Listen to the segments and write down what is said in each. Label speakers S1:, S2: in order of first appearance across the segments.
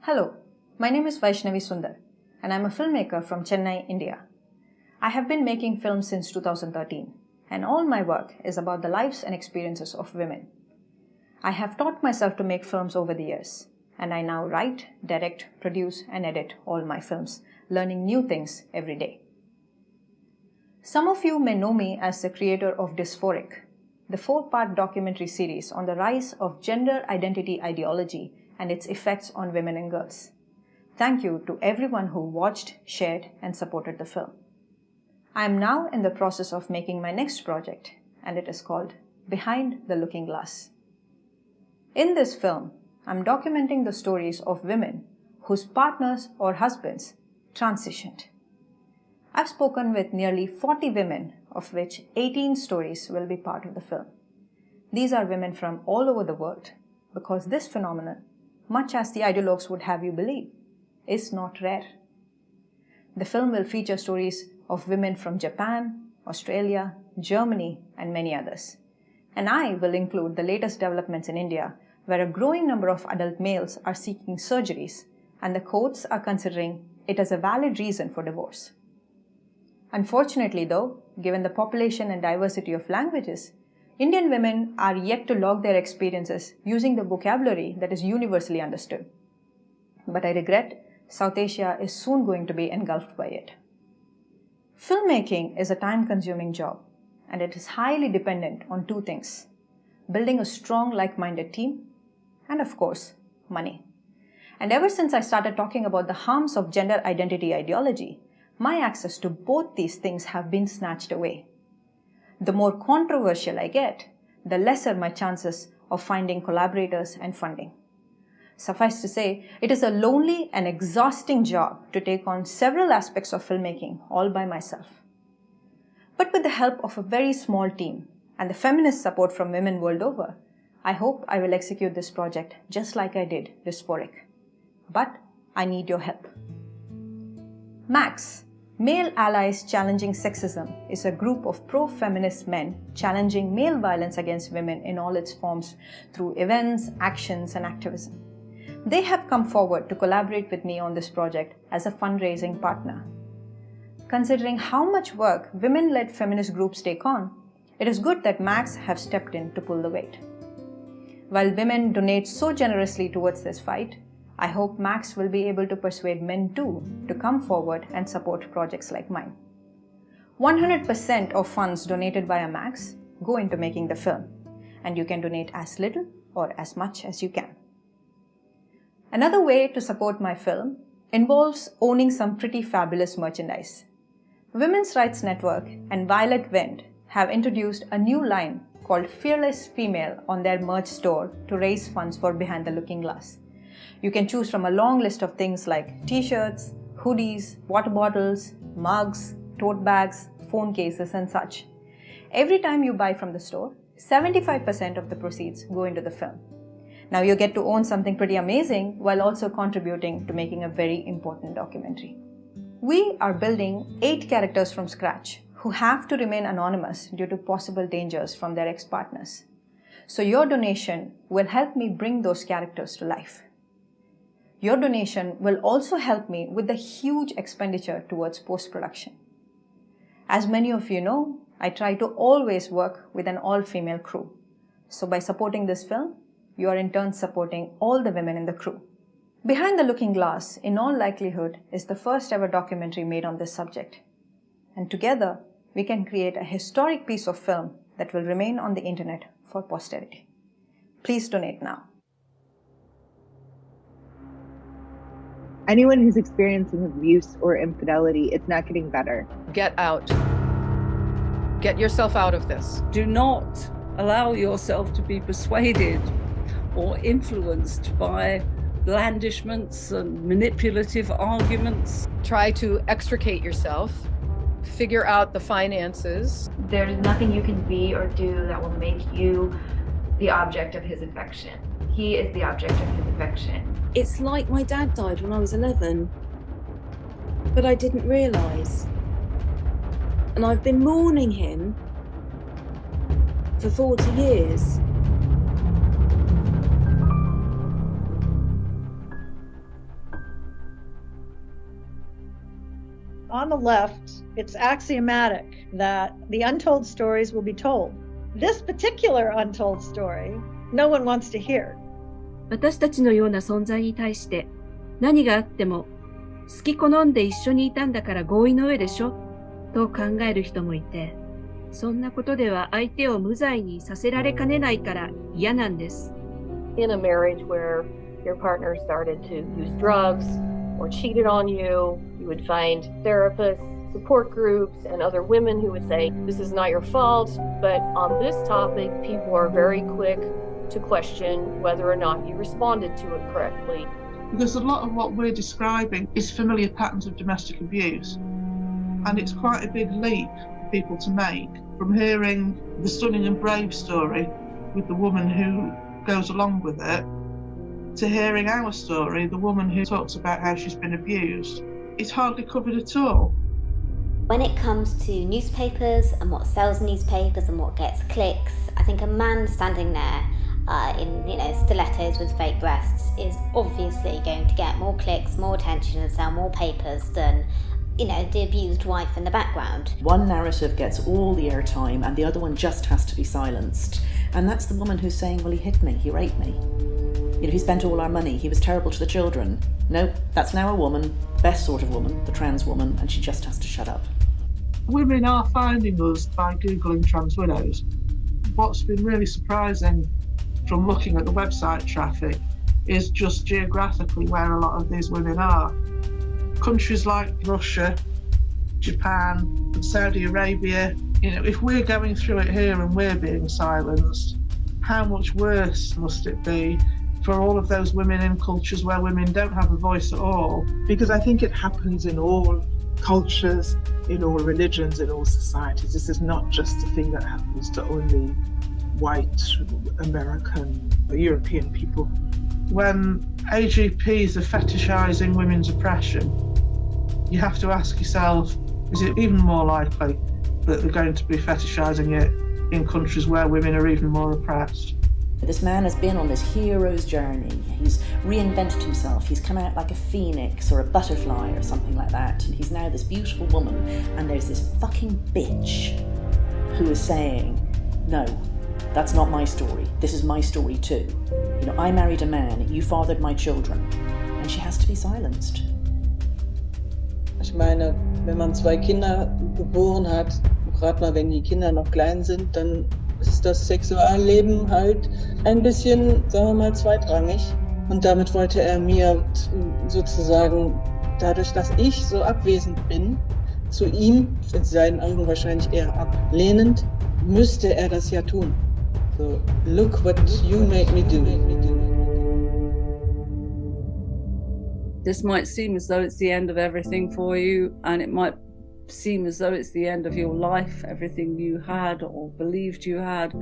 S1: Hello, my name is Vaishnavi Sundar and I'm a filmmaker from Chennai, India. I have been making films since 2013 and all my work is about the lives and experiences of women. I have taught myself to make films over the years and I now write, direct, produce and edit all my films, learning new things every day. Some of you may know me as the creator of Dysphoric, the 4-part documentary series on the rise of gender identity ideology and its effects on women and girls. Thank you to everyone who watched, shared, and supported the film. I am now in the process of making my next project, and it is called Behind the Looking Glass. In this film, I'm documenting the stories of women whose partners or husbands transitioned. I've spoken with nearly 40 women, of which 18 stories will be part of the film. These are women from all over the world, because this phenomenon, much as the ideologues would have you believe, is not rare. The film will feature stories of women from Japan, Australia, Germany, and many others. And I will include the latest developments in India, where a growing number of adult males are seeking surgeries, and the courts are considering it as a valid reason for divorce. Unfortunately, though, given the population and diversity of languages, Indian women are yet to log their experiences using the vocabulary that is universally understood. But I regret, South Asia is soon going to be engulfed by it. Filmmaking is a time-consuming job, and it is highly dependent on two things: building a strong, like-minded team, and of course, money. And ever since I started talking about the harms of gender identity ideology, my access to both these things have been snatched away. The more controversial I get, the lesser my chances of finding collaborators and funding. Suffice to say, it is a lonely and exhausting job to take on several aspects of filmmaking all by myself. But with the help of a very small team and the feminist support from women world over, I hope I will execute this project just like I did Dysphoric. But I need your help. MACS, Male Allies Challenging Sexism, is a group of pro-feminist men challenging male violence against women in all its forms through events, actions, and activism. They have come forward to collaborate with me on this project as a fundraising partner. Considering how much work women-led feminist groups take on, it is good that MACS have stepped in to pull the weight. While women donate so generously towards this fight, I hope MACS will be able to persuade men too to come forward and support projects like mine. 100% of funds donated via MACS go into making the film, and you can donate as little or as much as you can. Another way to support my film involves owning some pretty fabulous merchandise. Women's Rights Network and Violet Wind have introduced a new line called Fearless Female on their merch store to raise funds for Behind the Looking Glass. You can choose from a long list of things like t-shirts, hoodies, water bottles, mugs, tote bags, phone cases, and such. Every time you buy from the store, 75% of the proceeds go into the film. Now you get to own something pretty amazing while also contributing to making a very important documentary. We are building 8 characters from scratch who have to remain anonymous due to possible dangers from their ex-partners. So your donation will help me bring those characters to life. Your donation will also help me with the huge expenditure towards post-production. As many of you know, I try to always work with an all-female crew. So by supporting this film, you are in turn supporting all the women in the crew. Behind the Looking Glass, in all likelihood, is the first ever documentary made on this subject. And together, we can create a historic piece of film that will remain on the internet for posterity. Please donate now.
S2: Anyone who's experiencing abuse or infidelity, it's not getting better.
S3: Get out. Get yourself out of this.
S4: Do not allow yourself to be persuaded or influenced by blandishments and manipulative arguments.
S3: Try to extricate yourself. Figure out the finances.
S5: There's nothing you can be or do that will make you the object of his affection. He is the object of his affection.
S6: It's like my dad died when I was 11, but I didn't realise. And I've been mourning him for 40 years.
S7: on the left, it's axiomatic that the untold stories will be told. This particular untold story, no one wants to hear.
S8: 私たちのような存在に対して何があっても好き好んで一緒にいたんだから合意の上でしょと考える人もいて、そんなことでは相手を無罪にさせられかねないから嫌なんです。
S9: In a marriage where your partner started to use drugs or cheated on you, you would find therapists, support groups, and other women who would say, this is not your fault. But on this topic, people are very quick to question whether or not you responded to it correctly.
S10: Because a lot of what we're describing is familiar patterns of domestic abuse. And it's quite a big leap for people to make from hearing the stunning and brave story with the woman who goes along with it to hearing our story, the woman who talks about how she's been abused. It's hardly covered at all.
S11: When it comes to newspapers and what sells newspapers and what gets clicks, I think a man standing there in stilettos with fake breasts is obviously going to get more clicks, more attention and sell more papers than the abused wife in the background.
S12: One narrative gets all the airtime and the other one just has to be silenced. And that's the woman who's saying, well, he hit me, he raped me. He spent all our money, he was terrible to the children. Nope, that's now a woman, best sort of woman, the trans woman, and she just has to shut up.
S10: Women are finding us by Googling trans widows. What's been really surprising from looking at the website traffic is just geographically where a lot of these women are. Countries like Russia, Japan, and Saudi Arabia, if we're going through it here and we're being silenced, how much worse must it be for all of those women in cultures where women don't have a voice at all?
S13: Because I think it happens in all cultures, in all religions, in all societies. This is not just a thing that happens to only white, American, or European people.
S10: When AGPs are fetishizing women's oppression, you have to ask yourself, is it even more likely that they're going to be fetishizing it in countries where women are even more oppressed?
S12: This man has been on this hero's journey. He's reinvented himself. He's come out like a phoenix or a butterfly or something like that. And he's now this beautiful woman. And there's this fucking bitch who is saying, no, that's not my story. This is my story too. I married a man. You fathered my children. And she has to be silenced.
S14: Ich meine, wenn man 2 Kinder geboren hat, gerade mal wenn die Kinder noch klein sind, dann ist das Sexualleben halt ein bisschen, sagen wir mal, zweitrangig. Und damit wollte er mir sozusagen, dadurch, dass ich so abwesend bin, zu ihm, in seinen Augen wahrscheinlich eher ablehnend, müsste er das ja tun. So, look what you made me do.
S4: This might seem as though it's the end of everything for you, and it might seem as though it's the end of your life, everything you had or believed you had,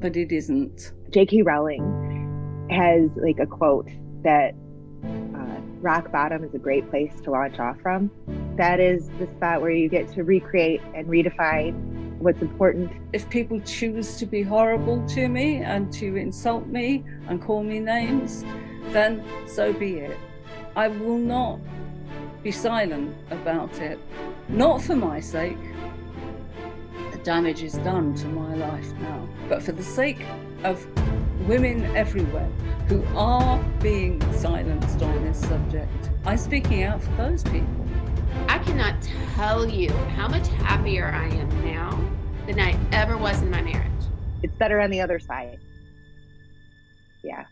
S4: but it isn't.
S2: J.K. Rowling has a quote that rock bottom is a great place to launch off from. That is the spot where you get to recreate and redefine what's important.
S4: If people choose to be horrible to me and to insult me and call me names, then so be it. I will not be silent about it. Not for my sake. The damage is done to my life now. But for the sake of women everywhere who are being silenced on this subject, I'm speaking out for those people.
S15: I cannot tell you how much happier I am now than I ever was in my marriage.
S2: It's better on the other side. Yeah.